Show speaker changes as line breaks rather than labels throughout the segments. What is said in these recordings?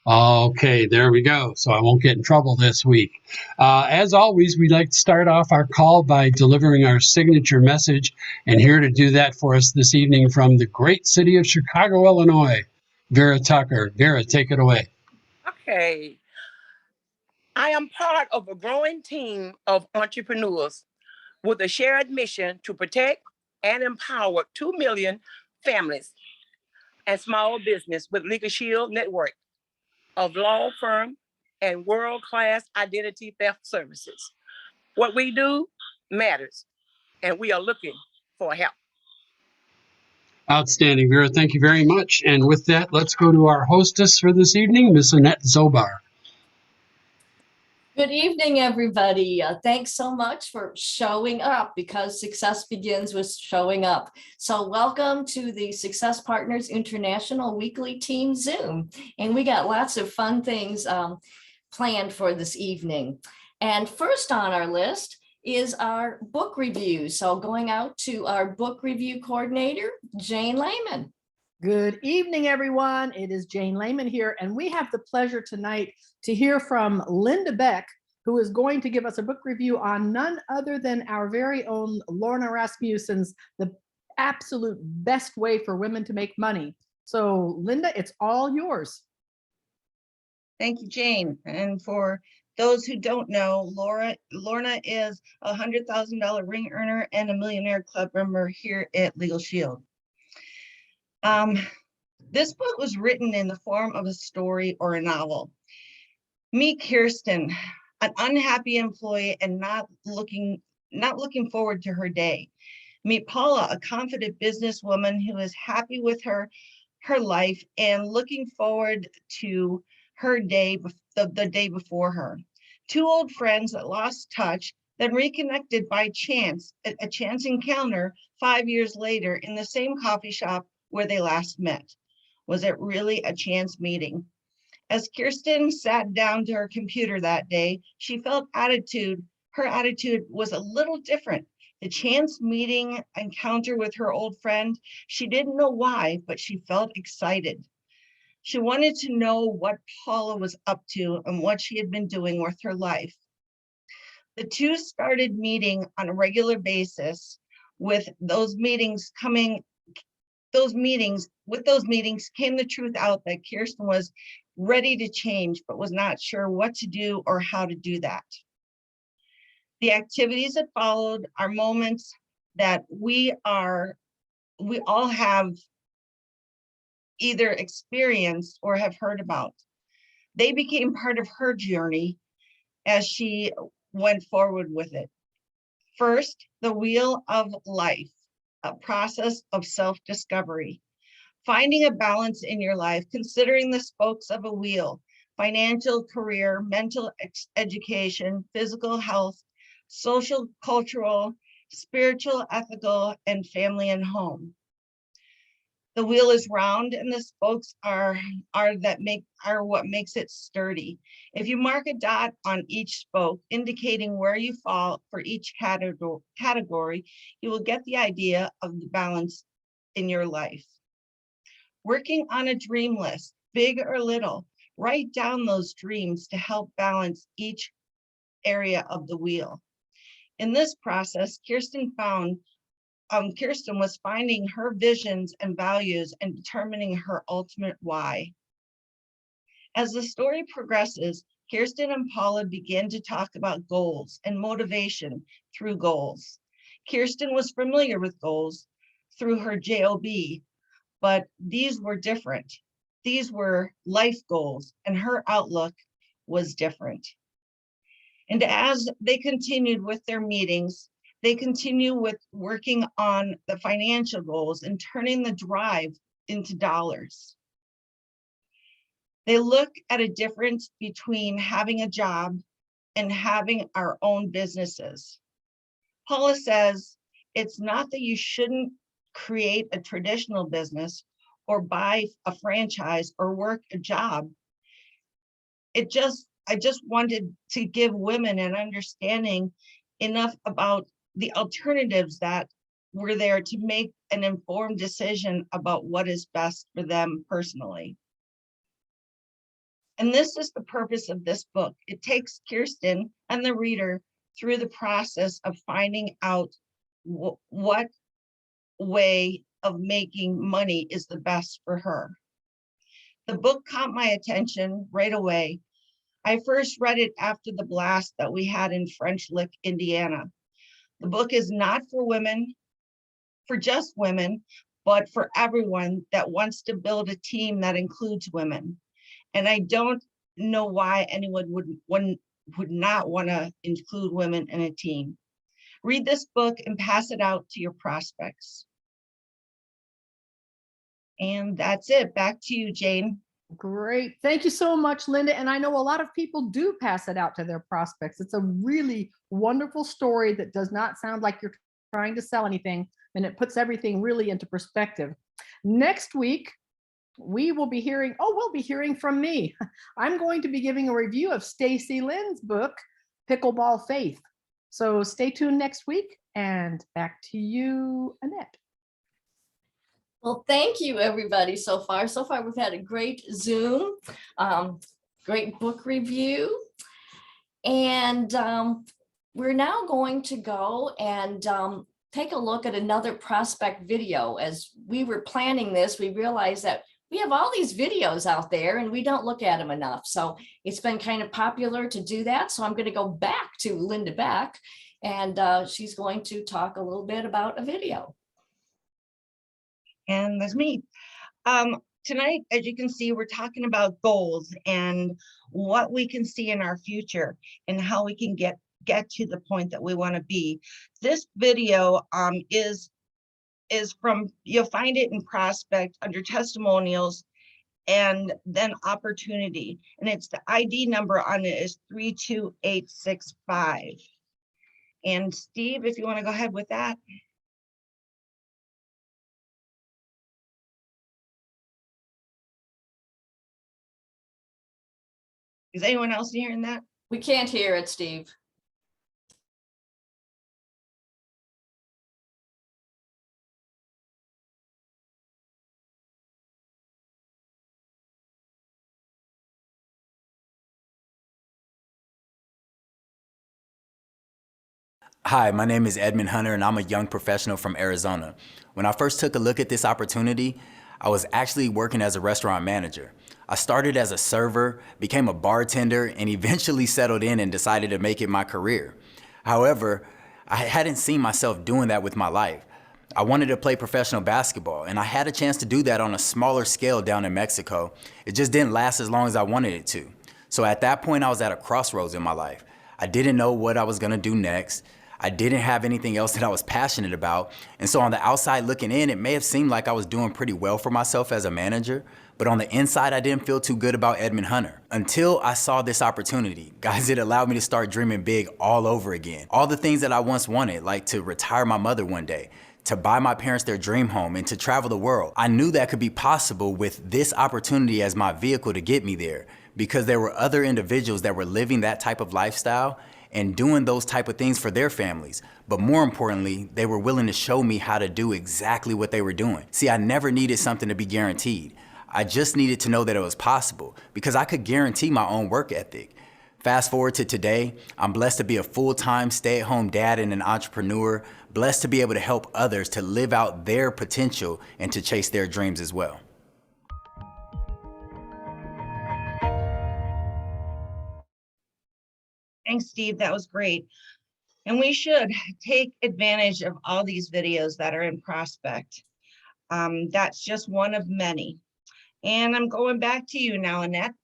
Okay, there we go. So I won't get in trouble this week. As always, we like to start off our call by delivering our signature message. And here to do that for us this evening from the great city of Chicago, Illinois, Vera Tucker. Vera, take it away.
Okay. I am part of a growing team of entrepreneurs with a shared mission to protect and empower 2 million families and small business with Legal Shield Network of law firm and world-class identity theft services. What we do matters, and we are looking for help.
Outstanding, Vera. Thank you very much. And with that, let's go to our hostess for this evening, Miss Annette Szobar.
Good evening, everybody. Thanks so much for showing up because success begins with showing up. So welcome to the Success Partners International Weekly Team Zoom. And we got lots of fun things planned for this evening. And first on our list is our book review. So going out to our book review coordinator, Jane Lehman.
Good evening, everyone. It is Jane Lehman here, and we have the pleasure tonight to hear from Linda Beck, who is going to give us a book review on none other than our very own Lorna Rasmussen's The Absolute Best Way for Women to Make Money. So, Linda, it's all yours.
Thank you, Jane. And for those who don't know, Lorna is a $100,000 ring earner and a Millionaire Club member here at Legal Shield. This book was written in the form of a story or a novel. Meet Kirsten, an unhappy employee and not looking forward to her day. Meet Paula, a confident businesswoman who is happy with her life and looking forward to her day, the day before her. Two old friends that lost touch, then reconnected by chance, a chance encounter 5 years later in the same coffee shop where they last met. Was it really a chance meeting? As Kirsten sat down to her computer that day, she felt her attitude was a little different. The chance meeting encounter with her old friend, she didn't know why, but she felt excited. She wanted to know what Paula was up to and what she had been doing with her life. The two started meeting on a regular basis. With those meetings came the truth out that Kirsten was ready to change, but was not sure what to do or how to do that. The activities that followed are moments that we all have either experienced or have heard about. They became part of her journey as she went forward with it. First, the wheel of life, a process of self-discovery. Finding a balance in your life, considering the spokes of a wheel: financial, career, mental education, physical health, social, cultural, spiritual, ethical, and family and home. The wheel is round and the spokes are what makes it sturdy. If you mark a dot on each spoke, indicating where you fall for each category, you will get the idea of the balance in your life. Working on a dream list, big or little, write down those dreams to help balance each area of the wheel. In this process, Kirsten was finding her visions and values and determining her ultimate why. As the story progresses, Kirsten and Paula begin to talk about goals and motivation through goals. Kirsten was familiar with goals through her job, but these were different. These were life goals, and her outlook was different. And as they continued with their meetings, they continue with working on the financial goals and turning the drive into dollars. They look at a difference between having a job and having our own businesses. Paula says, it's not that you shouldn't create a traditional business or buy a franchise or work a job. I just wanted to give women an understanding enough about the alternatives that were there to make an informed decision about what is best for them personally. And this is the purpose of this book. It takes Kirsten and the reader through the process of finding out what way of making money is the best for her. The book caught my attention right away. I first read it after the blast that we had in French Lick, Indiana. The book is not for women, for just women, but for everyone that wants to build a team that includes women. And I don't know why anyone would not want to include women in a team. Read this book and pass it out to your prospects. And that's it. Back to you, Jane.
Great. Thank you so much, Linda. And I know a lot of people do pass it out to their prospects. It's a really wonderful story that does not sound like you're trying to sell anything, and it puts everything really into perspective. Next week, we'll be hearing from me. I'm going to be giving a review of Stacy Lynn's book, Pickleball Faith. So stay tuned next week, and back to you, Annette.
Well, thank you, everybody, so far. So far, we've had a great Zoom, great book review. And we're now going to go and take a look at another prospect video. As we were planning this, we realized that we have all these videos out there and we don't look at them enough. So it's been kind of popular to do that. So I'm going to go back to Linda Beck, and she's going to talk a little bit about a video.
And that's me. Tonight, as you can see, we're talking about goals and what we can see in our future and how we can get to the point that we want to be. This video is from, you'll find it in Prospect under testimonials and then opportunity. And it's the ID number on it is 32865. And Steve, if you want to go ahead with that. Is anyone else hearing that?
We can't hear it, Steve.
Hi, my name is Edmund Hunter, and I'm a young professional from Arizona. When I first took a look at this opportunity, I was actually working as a restaurant manager. I started as a server, became a bartender, and eventually settled in and decided to make it my career. However, I hadn't seen myself doing that with my life. I wanted to play professional basketball, and I had a chance to do that on a smaller scale down in Mexico. It just didn't last as long as I wanted it to. So at that point, I was at a crossroads in my life. I didn't know what I was gonna do next. I didn't have anything else that I was passionate about. And so on the outside looking in, it may have seemed like I was doing pretty well for myself as a manager, but on the inside, I didn't feel too good about Edmund Hunter. Until I saw this opportunity. Guys, it allowed me to start dreaming big all over again. All the things that I once wanted, like to retire my mother one day, to buy my parents their dream home, and to travel the world. I knew that could be possible with this opportunity as my vehicle to get me there, because there were other individuals that were living that type of lifestyle and doing those type of things for their families. But more importantly, they were willing to show me how to do exactly what they were doing. See, I never needed something to be guaranteed. I just needed to know that it was possible because I could guarantee my own work ethic. Fast forward to today, I'm blessed to be a full-time stay-at-home dad and an entrepreneur, blessed to be able to help others to live out their potential and to chase their dreams as well.
Thanks, Steve. That was great. And we should take advantage of all these videos that are in Prospect. That's just one of many. And I'm going back to you now, Annette.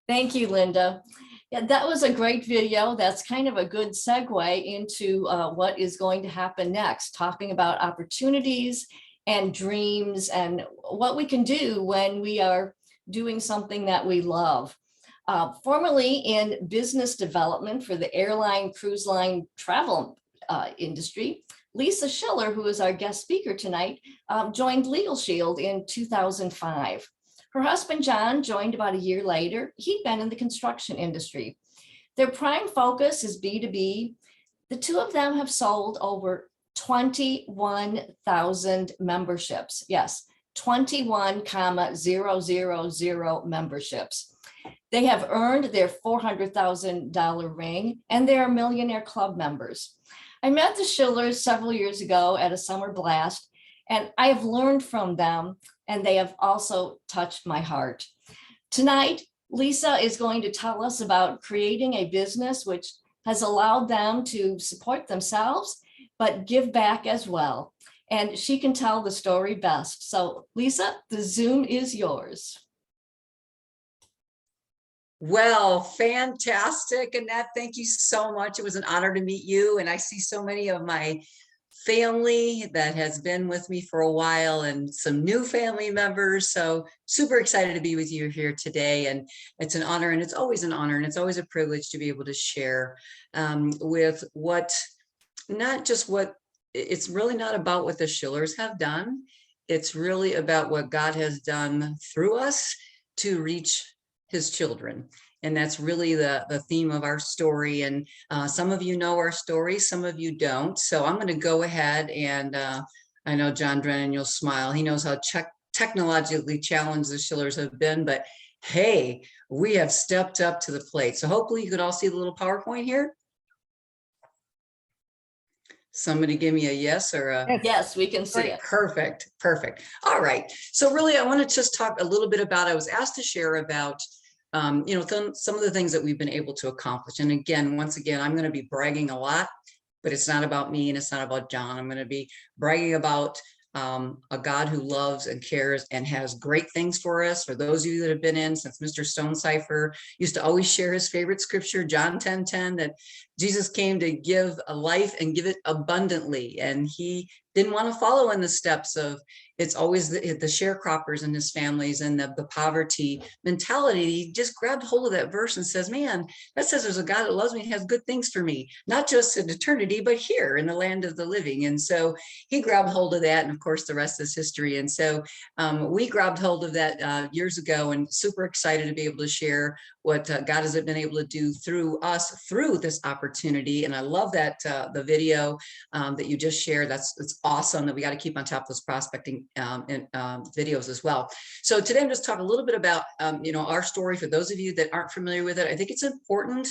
Thank you, Linda. Yeah, that was a great video. That's kind of a good segue into what is going to happen next, talking about opportunities and dreams and what we can do when we are doing something that we love. Formerly in business development for the airline, cruise line, travel industry, Lisa Schiller, who is our guest speaker tonight, joined Legal Shield in 2005. Her husband, John, joined about a year later. He'd been in the construction industry. Their prime focus is B2B. The two of them have sold over 21,000 memberships. Yes, 21,000 memberships. They have earned their $400,000 ring, and they are Millionaire Club members. I met the Schillers several years ago at a summer blast, and I have learned from them, and they have also touched my heart. Tonight, Lisa is going to tell us about creating a business which has allowed them to support themselves, but give back as well. And she can tell the story best. So Lisa, the Zoom is yours.
Well, fantastic, Annette. Thank you so much. It was an honor to meet you. And I see so many of my family that has been with me for a while and some new family members. So super excited to be with you here today. And it's an honor, and it's always an honor, and it's always a privilege to be able to share with what, not just what, it's really not about what the Schillers have done. It's really about what God has done through us to reach his children. And that's really the theme of our story. And some of you know our story, some of you don't. So I'm going to go ahead and I know John Drennan, you'll smile. He knows how technologically challenged the Schillers have been, but hey, we have stepped up to the plate. So hopefully you could all see the little PowerPoint here. Somebody give me a yes or a
yes, we can see it.
Perfect. Perfect. All right. So really, I want to just talk a little bit about, I was asked to share about, some of the things that we've been able to accomplish. And again, once again, I'm going to be bragging a lot, but it's not about me and it's not about John. I'm going to be bragging about a God who loves and cares and has great things for us. For those of you that have been in since Mr. Stonecipher used to always share his favorite scripture, John 10:10, that Jesus came to give a life and give it abundantly. And he didn't want to follow in the steps of, it's always the sharecroppers and his families and the poverty mentality. He just grabbed hold of that verse and says, man, that says there's a God that loves me and has good things for me, not just in eternity, but here in the land of the living. And so he grabbed hold of that. And of course, the rest is history. And so we grabbed hold of that years ago, and super excited to be able to share what God has been able to do through us through this opportunity. And I love that the video that you just shared, it's awesome that we got to keep on top of those prospecting videos as well. So today I'm just talking a little bit about, our story. For those of you that aren't familiar with it, I think it's important.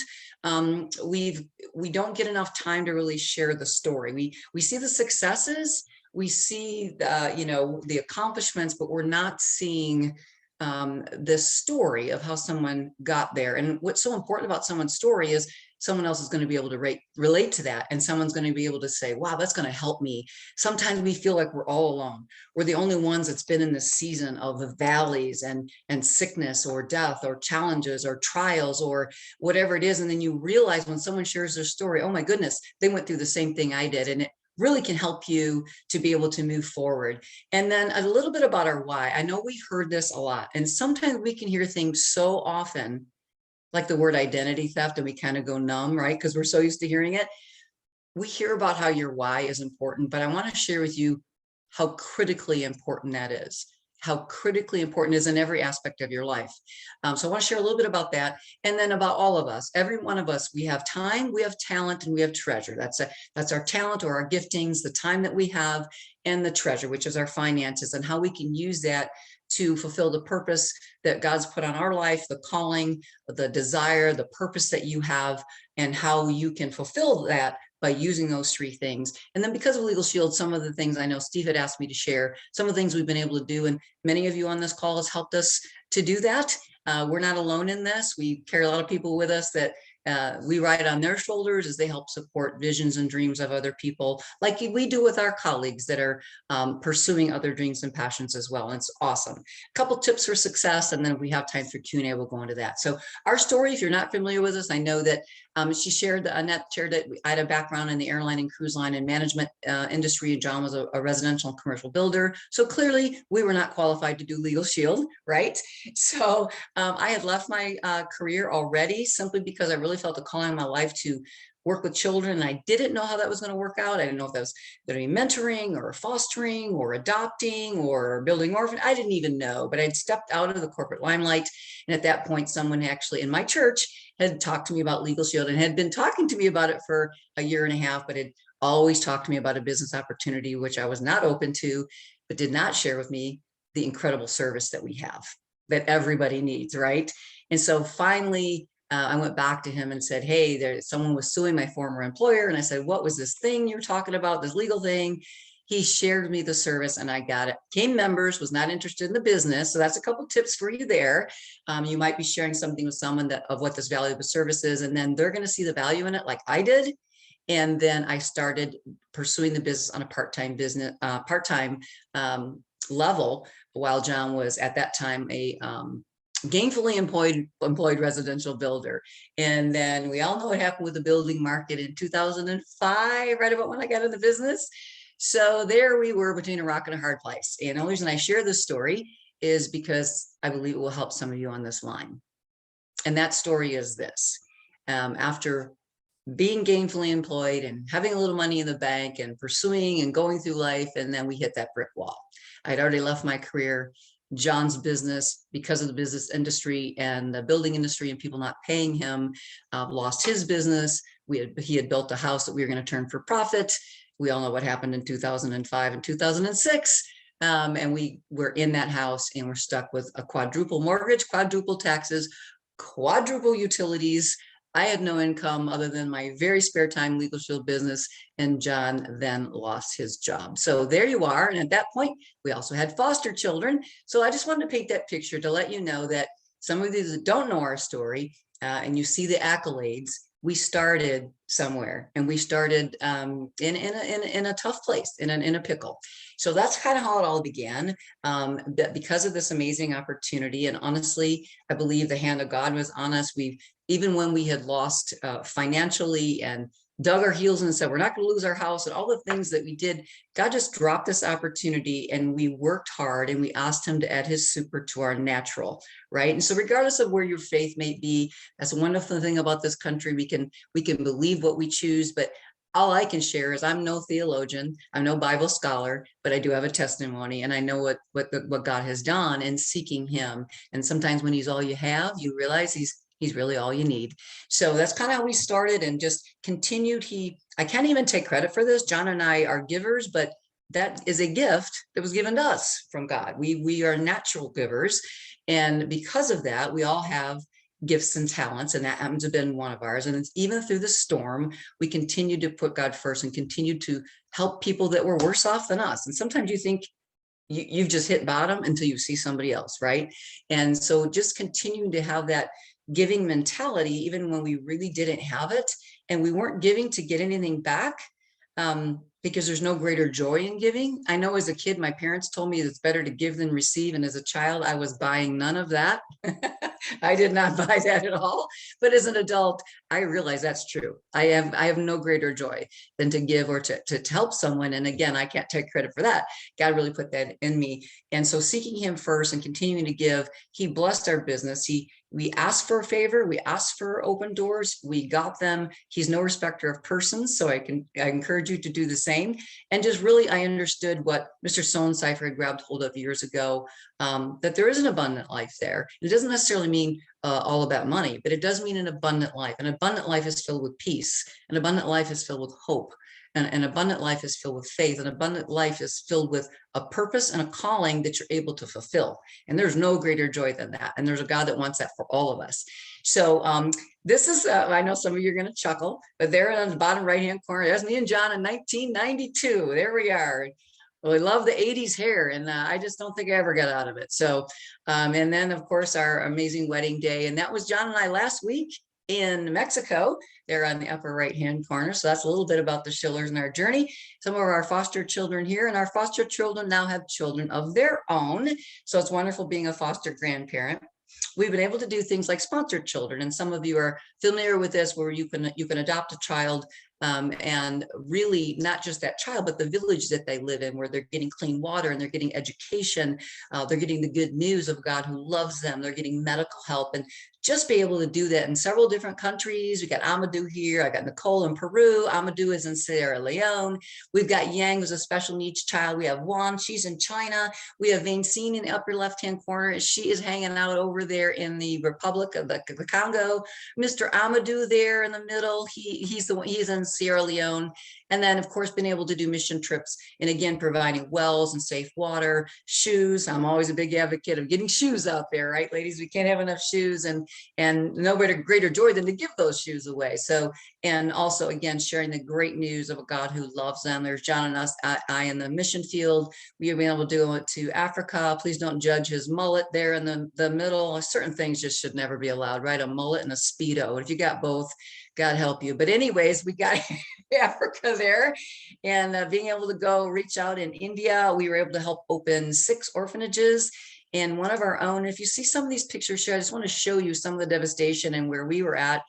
We don't get enough time to really share the story. We see the successes, we see the accomplishments, but we're not seeing this story of how someone got there. And what's so important about someone's story is someone else is going to be able to relate to that. And someone's going to be able to say, wow, that's going to help me. Sometimes we feel like we're all alone. We're the only ones that's been in this season of the valleys and sickness or death or challenges or trials or whatever it is. And then you realize when someone shares their story, oh my goodness, they went through the same thing I did. And it really can help you to be able to move forward. And then a little bit about our why. I know we heard this a lot, and sometimes we can hear things so often, like the word identity theft, and we kind of go numb, right? Because we're so used to hearing it. We hear about how your why is important, but I want to share with you how critically important that is. How critically important it is in every aspect of your life. So I want to share a little bit about that, and then about all of us. Every one of us, we have time, we have talent, and we have treasure. That's our talent or our giftings, the time that we have, and the treasure, which is our finances, and how we can use that to fulfill the purpose that God's put on our life, the calling, the desire, the purpose that you have, and how you can fulfill that by using those three things. And then because of Legal Shield, some of the things I know Steve had asked me to share, some of the things we've been able to do, and many of you on this call has helped us to do that. We're not alone in this. We carry a lot of people with us that we ride on their shoulders as they help support visions and dreams of other people, like we do with our colleagues that are pursuing other dreams and passions as well. And it's awesome. A couple tips for success, and then if we have time for Q&A, we'll go into that. So our story, if you're not familiar with us, I know that Annette shared that I had a background in the airline and cruise line and management industry, and John was a residential and commercial builder. So clearly we were not qualified to do Legal Shield, right? So I had left my career already simply because I really felt a calling in my life to work with children. And I didn't know how that was going to work out. I didn't know if that was going to be mentoring or fostering or adopting or building orphan. I didn't even know, but I'd stepped out of the corporate limelight. And at that point, someone actually in my church had talked to me about Legal Shield and had been talking to me about it for a year and a half, but had always talked to me about a business opportunity, which I was not open to, but did not share with me the incredible service that we have, that everybody needs, right? And so finally, I went back to him and said, hey, someone was suing my former employer. And I said, what was this thing you're talking about, this legal thing? He shared me the service and I got it. Came members, was not interested in the business. So that's a couple tips for you there. You might be sharing something with someone of what this valuable service is, and then they're going to see the value in it like I did. And then I started pursuing the business on a part-time level, while John was at that time a gainfully employed residential builder. And then we all know what happened with the building market in 2005, right about when I got in the business. So there we were between a rock and a hard place. And the only reason I share this story is because I believe it will help some of you on this line. And that story is this. After being gainfully employed and having a little money in the bank and pursuing and going through life, and then we hit that brick wall. I'd already left my career. John's business, because of the business industry and the building industry and people not paying him, lost his business. He had built a house that we were going to turn for profit. We all know what happened in 2005 and 2006. And we were in that house and we're stuck with a quadruple mortgage, quadruple taxes, quadruple utilities. I had no income other than my very spare time legal shield business, and John then lost his job. So there you are. And at that point, we also had foster children. So I just wanted to paint that picture to let you know that some of these that don't know our story, and you see the accolades, we started somewhere, and we started in a tough place, in a pickle. So that's kind of how it all began. But because of this amazing opportunity, and honestly, I believe the hand of God was on us. Even when we had lost financially and dug our heels and said, we're not going to lose our house, and all the things that we did, God just dropped this opportunity, and we worked hard, and we asked him to add his super to our natural, right? And so regardless of where your faith may be, that's a wonderful thing about this country. We can believe what we choose, but all I can share is I'm no theologian, I'm no Bible scholar, but I do have a testimony, and I know what God has done in seeking him. And sometimes when he's all you have, you realize he's really all you need. So that's kind of how we started and just continued. I can't even take credit for this. John and I are givers, but that is a gift that was given to us from God. We are natural givers. And because of that, we all have gifts and talents, and that happens to have been one of ours. And it's even through the storm, we continued to put God first and continued to help people that were worse off than us. And sometimes you think you've just hit bottom until you see somebody else, right? And so just continuing to have that giving mentality, even when we really didn't have it, and we weren't giving to get anything back, because there's no greater joy in giving. I know as a kid, my parents told me it's better to give than receive. And as a child, I was buying none of that. I did not buy that at all. But as an adult, I realize that's true. I have no greater joy than to give or to help someone. And again, I can't take credit for that. God really put that in me. And so seeking him first and continuing to give, he blessed our business. We asked for a favor. We asked for open doors. We got them. He's no respecter of persons. So I encourage you to do the same. And just really, I understood what Mr. Sohn-Cipher had grabbed hold of years ago, that there is an abundant life there. It doesn't necessarily mean all about money, but it does mean an abundant life. An abundant life is filled with peace. An abundant life is filled with hope. An abundant life is filled with faith. An abundant life is filled with a purpose and a calling that you're able to fulfill. And there's no greater joy than that. And there's a God that wants that for all of us. So this is, I know some of you are going to chuckle, but there on the bottom right-hand corner, there's me and John in 1992. There we are. Well, I love the 80s hair, and I just don't think I ever got out of it. So, and then of course our amazing wedding day. And that was John and I last week in Mexico, there on the upper right-hand corner. So that's a little bit about the Schillers and our journey. Some of our foster children here, and our foster children now have children of their own. So it's wonderful being a foster grandparent. We've been able to do things like sponsored children, and some of you are familiar with this, where you can adopt a child, and really not just that child, but the village that they live in, where they're getting clean water and they're getting education, they're getting the good news of God who loves them, they're getting medical help, and just be able to do that in several different countries. We got Amadou here, I got Nicole in Peru, Amadou is in Sierra Leone, we've got Yang, who's a special needs child, we have Juan, she's in China, we have Vincine in the upper left-hand corner, she is hanging out over there in the Republic of the Congo, Mr. Amadou there in the middle, he's in Sierra Leone. And then, of course, been able to do mission trips and again, providing wells and safe water, shoes. I'm always a big advocate of getting shoes out there, right, ladies? We can't have enough shoes, and no greater joy than to give those shoes away. So, and also, again, sharing the great news of a God who loves them. There's John and us, I in the mission field. We have been able to do it to Africa. Please don't judge his mullet there in the middle. Certain things just should never be allowed, right? A mullet and a Speedo. If you got both, God help you. But anyways, we got Africa there, and being able to go reach out in India, we were able to help open 6 orphanages and one of our own. If you see some of these pictures here, I just want to show you some of the devastation and where we were at.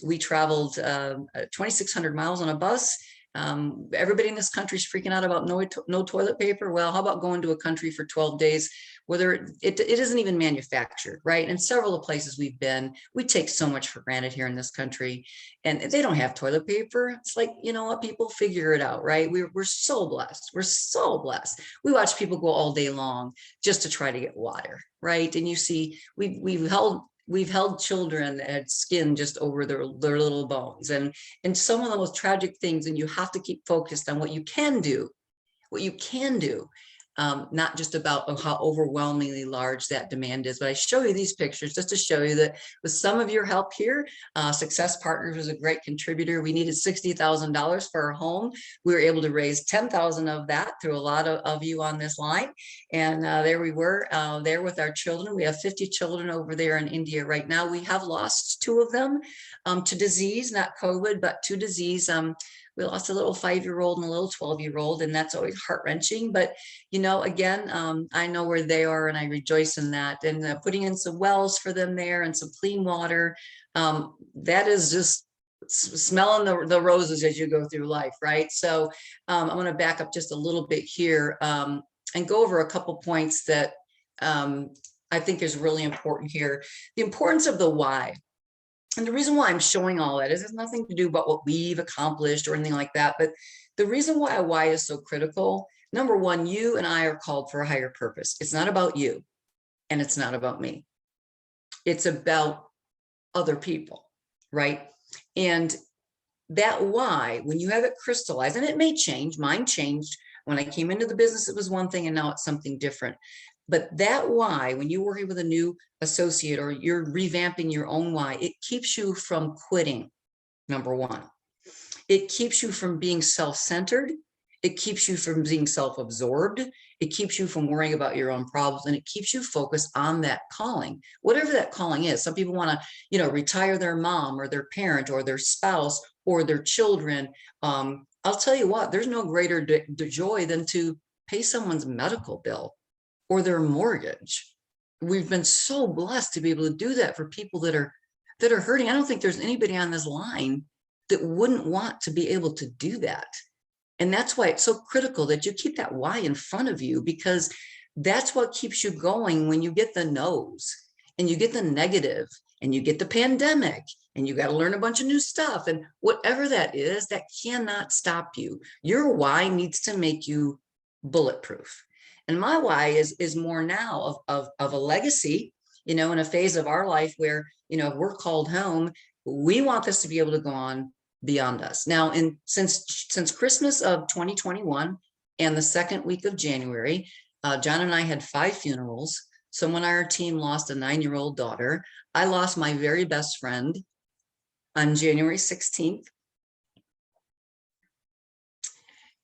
We traveled 2,600 miles on a bus. Everybody in this country is freaking out about no toilet paper. Well, how about going to a country for 12 days, whether it isn't even manufactured, right? And several of the places we've been, we take so much for granted here in this country, and they don't have toilet paper. It's like, you know what, people figure it out, right? We're so blessed. We're so blessed. We watch people go all day long just to try to get water, right? And you see, we've held children that had skin just over their little bones, and some of the most tragic things. And you have to keep focused on what you can do, not just about how overwhelmingly large that demand is. But I show you these pictures just to show you that with some of your help here, Success Partners was a great contributor. We needed $60,000 for our home. We were able to raise 10,000 of that through a lot of you on this line. And there we were there with our children. We have 50 children over there in India right now. We have lost 2 of them to disease, not COVID, but to disease. We lost a little 5-year-old and a little 12-year-old, and that's always heart-wrenching. But, you know, again, I know where they are, and I rejoice in that. And putting in some wells for them there and some clean water, that is just smelling the roses as you go through life, right? So I'm going to back up just a little bit here and go over a couple points that I think is really important here. The importance of the why. And the reason why I'm showing all that is it has nothing to do about what we've accomplished or anything like that. But the reason why is so critical, number one, you and I are called for a higher purpose. It's not about you, and it's not about me. It's about other people, right? And that why, when you have it crystallized, and it may change, mine changed. When I came into the business, it was one thing, and now it's something different. But that why, when you're working with a new associate or you're revamping your own why, it keeps you from quitting, number one. It keeps you from being self-centered. It keeps you from being self-absorbed. It keeps you from worrying about your own problems, and it keeps you focused on that calling, whatever that calling is. Some people want to, retire their mom or their parent or their spouse or their children. I'll tell you what, there's no greater joy than to pay someone's medical bill or their mortgage. We've been so blessed to be able to do that for people that are hurting. I don't think there's anybody on this line that wouldn't want to be able to do that. And that's why it's so critical that you keep that why in front of you, because that's what keeps you going when you get the no's and you get the negative and you get the pandemic and you got to learn a bunch of new stuff. And whatever that is, that cannot stop you. Your why needs to make you bulletproof. And my why is more now of a legacy, in a phase of our life where, if we're called home, we want this to be able to go on beyond us. Now, since Christmas of 2021 and the second week of January, John and I had 5 funerals. Someone on our team lost a 9-year-old daughter. I lost my very best friend on January 16th.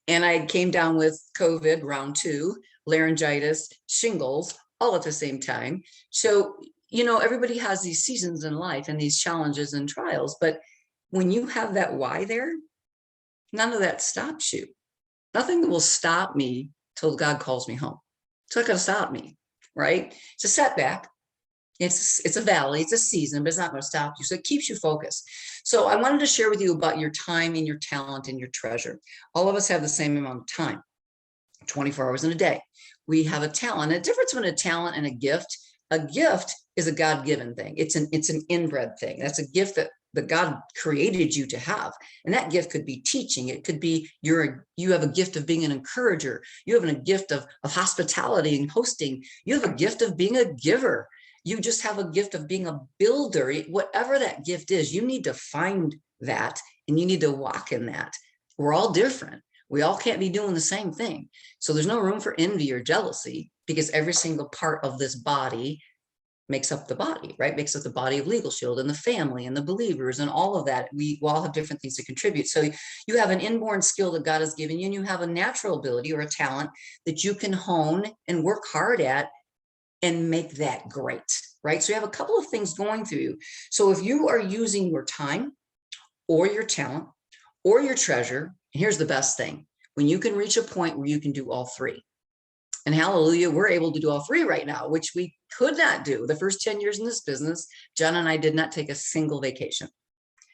And I came down with COVID round 2, laryngitis, shingles, all at the same time. So, everybody has these seasons in life and these challenges and trials, but when you have that why there, none of that stops you. Nothing will stop me till God calls me home. It's not going to stop me, right? It's a setback. It's a valley, it's a season, but it's not going to stop you. So it keeps you focused. So I wanted to share with you about your time and your talent and your treasure. All of us have the same amount of time, 24 hours in a day. We have a talent. A difference between a talent and a gift is a God-given thing. It's an inbred thing. That's a gift that God created you to have. And that gift could be teaching. It could be you have a gift of being an encourager. You have a gift of hospitality and hosting. You have a gift of being a giver. You just have a gift of being a builder. Whatever that gift is, you need to find that, and you need to walk in that. We're all different. We all can't be doing the same thing. So there's no room for envy or jealousy, because every single part of this body makes up the body, right? Makes up the body of Legal Shield and the family and the believers and all of that. We all have different things to contribute. So you have an inborn skill that God has given you, and you have a natural ability or a talent that you can hone and work hard at and make that great, right? So you have a couple of things going through you. So if you are using your time or your talent or your treasure, here's the best thing: when you can reach a point where you can do all three. And hallelujah, we're able to do all three right now, which we could not do the first 10 years in this business. John and I did not take a single vacation.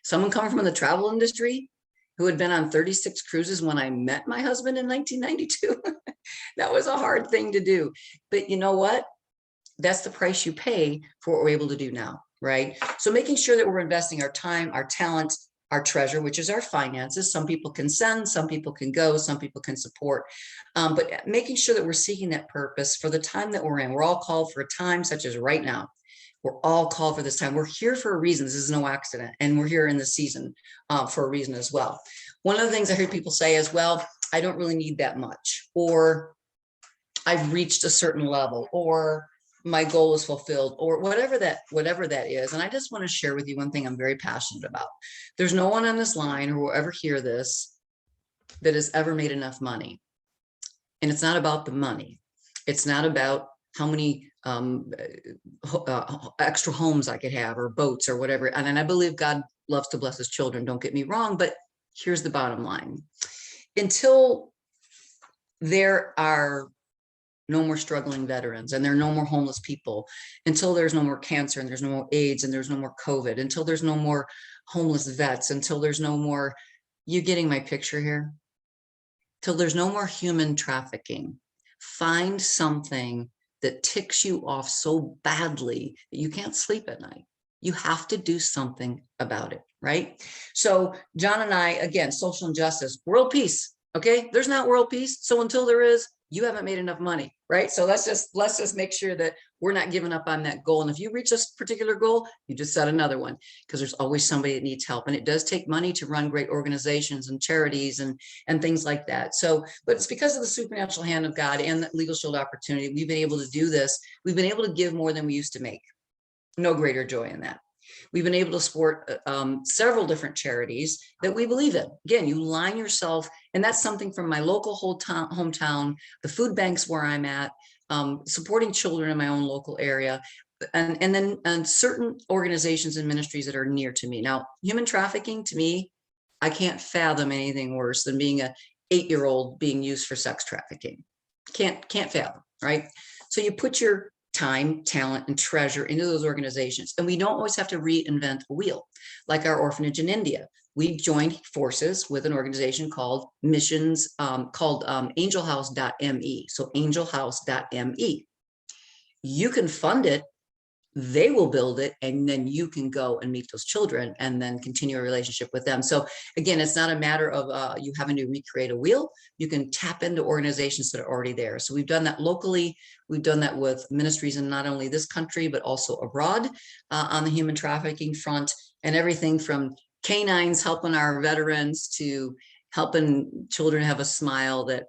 Someone coming from the travel industry who had been on 36 cruises when I met my husband in 1992, that was a hard thing to do. But you know what? That's the price you pay for what we're able to do now, right? So making sure that we're investing our time, our talent, our treasure, which is our finances. Some people can send, some people can go, some people can support, but making sure that we're seeking that purpose for the time that we're in. We're all called for a time such as right now. We're all called for this time. We're here for a reason. This is no accident. And we're here in this season for a reason as well. One of the things I hear people say is, well, I don't really need that much, or I've reached a certain level, or my goal is fulfilled, or whatever that is. And I just want to share with you one thing I'm very passionate about. There's no one on this line who will ever hear this that has ever made enough money. And it's not about the money. It's not about how many extra homes I could have, or boats, or whatever. And I believe God loves to bless his children, don't get me wrong, but here's the bottom line. Until there are no more struggling veterans, and there are no more homeless people, until there's no more cancer, and there's no more AIDS, and there's no more COVID, until there's no more homeless vets, until there's no more, you getting my picture here? Till there's no more human trafficking. Find something that ticks you off so badly that you can't sleep at night. You have to do something about it, right? So John and I, again, social injustice, world peace. Okay, there's not world peace. So until there is, you haven't made enough money, right? So let's just make sure that we're not giving up on that goal. And if you reach this particular goal, you just set another one, because there's always somebody that needs help. And it does take money to run great organizations and charities and things like that. So, but it's because of the supernatural hand of God and the Legal Shield opportunity, we've been able to do this. We've been able to give more than we used to make. No greater joy in that. We've been able to support several different charities that we believe in. Again, you line yourself, and that's something from my local hometown, the food banks where I'm at, supporting children in my own local area, and then certain organizations and ministries that are near to me. Now, human trafficking, to me, I can't fathom anything worse than being an 8-year-old being used for sex trafficking. Can't fathom, right? So you put your time, talent, and treasure into those organizations. And we don't always have to reinvent a wheel. Like our orphanage in India, we joined forces with an organization called angelhouse.me. So angelhouse.me. You can fund it, they will build it, and then you can go and meet those children and then continue a relationship with them. So again, it's not a matter of you having to recreate a wheel. You can tap into organizations that are already there. So we've done that locally. We've done that with ministries in not only this country, but also abroad on the human trafficking front, and everything from canines helping our veterans to helping children have a smile that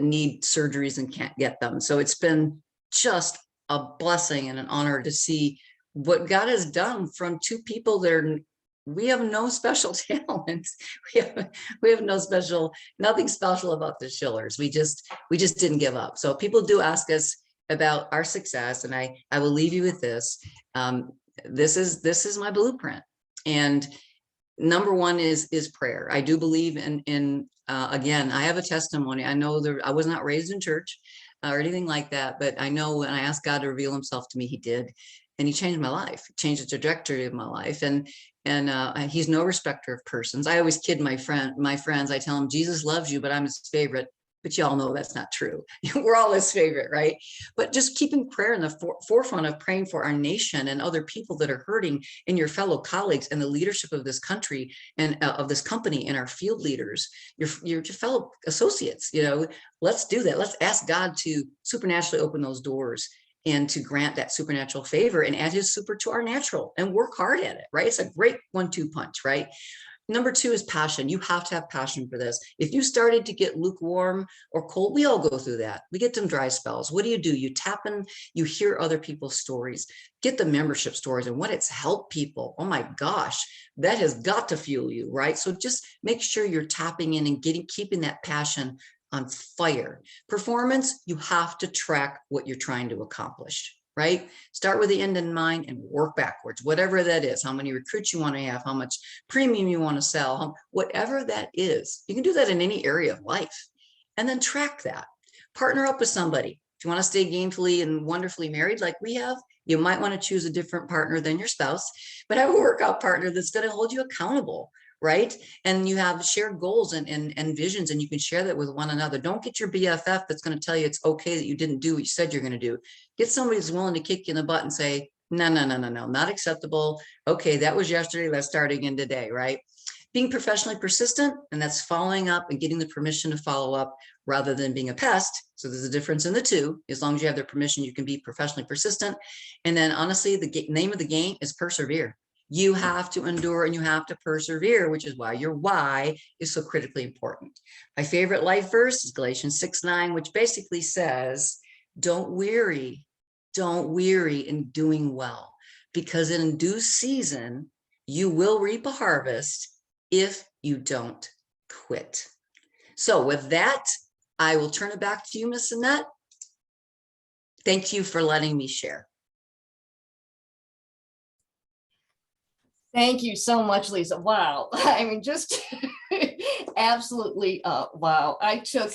need surgeries and can't get them. So it's been just a blessing and an honor to see what God has done from two people that we have no special talents. We have nothing special about the Schillers. We just didn't give up. So people do ask us about our success, and I will leave you with this. This is my blueprint. And number one is prayer. I do believe in again, I have a testimony. I know I was not raised in church or anything like that, but I know when I asked God to reveal himself to me, he did. And he changed my life, changed the trajectory of my life. And he's no respecter of persons. I always kid my friends. I tell them Jesus loves you, but I'm his favorite. But y'all know that's not true. We're all his favorite, right? But just keeping prayer in the forefront of praying for our nation and other people that are hurting, and your fellow colleagues and the leadership of this country and of this company, and our field leaders, your fellow associates. Let's do that. Let's ask God to supernaturally open those doors and to grant that supernatural favor and add his super to our natural and work hard at it, right? It's a great 1-2 punch, right? Number two is passion. You have to have passion for this. If you started to get lukewarm or cold, we all go through that. We get them dry spells. What do? You tap in, you hear other people's stories, get the membership stories and what it's helped people. Oh my gosh, that has got to fuel you, right? So just make sure you're tapping in and keeping that passion on fire. Performance, you have to track what you're trying to accomplish. Right? Start with the end in mind and work backwards, whatever that is, how many recruits you want to have, how much premium you want to sell, whatever that is. You can do that in any area of life and then track that. Partner up with somebody. If you want to stay gainfully and wonderfully married like we have, you might want to choose a different partner than your spouse, but have a workout partner that's going to hold you accountable. Right? And you have shared goals and visions, and you can share that with one another. Don't get your BFF that's going to tell you it's okay that you didn't do what you said you're going to do. Get somebody who's willing to kick you in the butt and say, no, not acceptable. Okay, that was yesterday. Let's start again today, right? Being professionally persistent, and that's following up and getting the permission to follow up rather than being a pest. So there's a difference in the two. As long as you have their permission, you can be professionally persistent. And then honestly, the name of the game is persevere. You have to endure and you have to persevere, which is why your why is so critically important. My favorite life verse is Galatians 6:9, which basically says, don't weary in doing well, because in due season, you will reap a harvest if you don't quit. So with that, I will turn it back to you, Miss Annette. Thank you for letting me share.
Thank you so much, Lisa. Wow. I mean, just absolutely wow. I took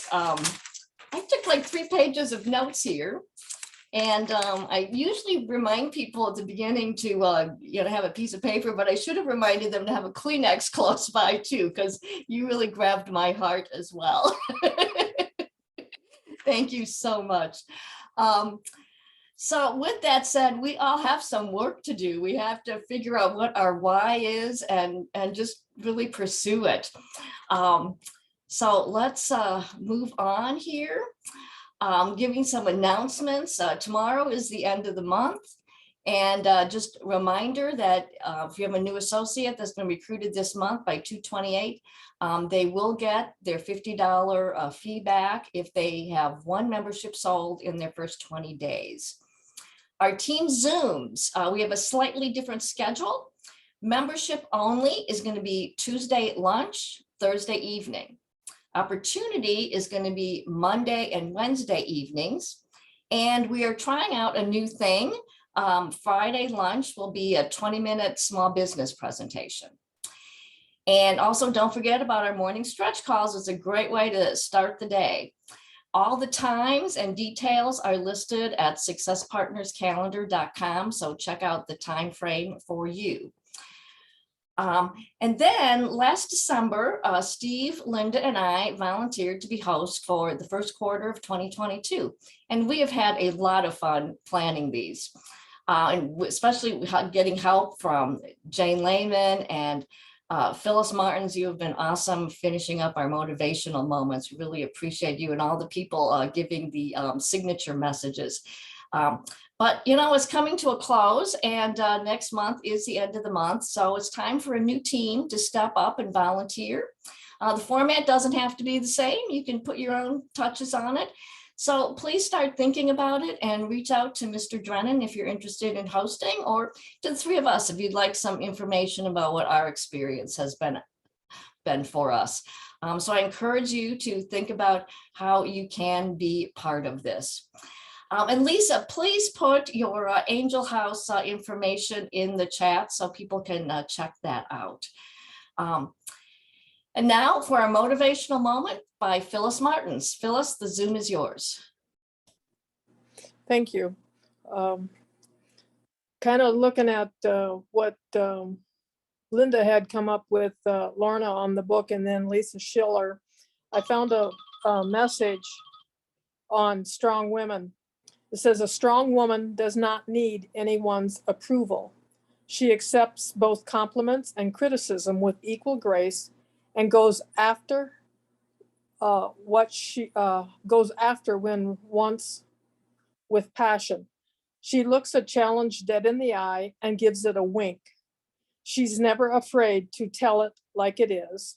like 3 pages of notes here. And I usually remind people at the beginning to have a piece of paper, but I should have reminded them to have a Kleenex close by too, because you really grabbed my heart as well. Thank you so much. So with that said, we all have some work to do. We have to figure out what our why is and just really pursue it. So let's move on here. Giving some announcements. Tomorrow is the end of the month. And just a reminder that if you have a new associate that's been recruited this month by 2/28, they will get their $50 fee back if they have 1 membership sold in their first 20 days. Our team Zooms, we have a slightly different schedule. Membership only is going to be Tuesday at lunch, Thursday evening. Opportunity is going to be Monday and Wednesday evenings. And we are trying out a new thing. Friday lunch will be a 20-minute small business presentation. And also don't forget about our morning stretch calls. It's a great way to start the day. All the times and details are listed at successpartnerscalendar.com. So check out the time frame for you. And then last December, Steve, Linda, and I volunteered to be hosts for the first quarter of 2022. And we have had a lot of fun planning these, and especially getting help from Jane Lehman and Phyllis Martins. You have been awesome finishing up our motivational moments. We really appreciate you and all the people giving the signature messages. But it's coming to a close, and next month is the end of the month. So it's time for a new team to step up and volunteer. The format doesn't have to be the same. You can put your own touches on it. So please start thinking about it and reach out to Mr. Drennan if you're interested in hosting, or to the 3 of us if you'd like some information about what our experience has been for us. So I encourage you to think about how you can be part of this. And Lisa, please put your Angel House information in the chat so people can check that out. And now for our motivational moment by Phyllis Martins. Phyllis, the Zoom is yours.
Thank you. Kind of looking at what Linda had come up with, Lorna on the book, and then Lisa Schiller, I found a message on strong women. It says, a strong woman does not need anyone's approval. She accepts both compliments and criticism with equal grace and goes after what she goes after when once with passion. She looks a challenge dead in the eye and gives it a wink. She's never afraid to tell it like it is.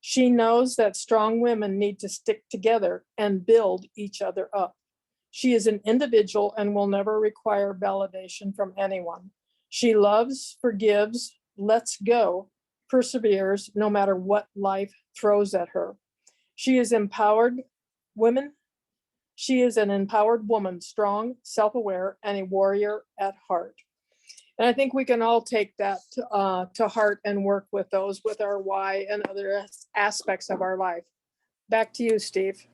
She knows that strong women need to stick together and build each other up. She is an individual and will never require validation from anyone. She loves, forgives, lets go, perseveres no matter what life throws at her. She is empowered women. She is an empowered woman, strong, self-aware, and a warrior at heart. And I think we can all take that to heart and work with those with our why and other aspects of our life. Back to you, Steve.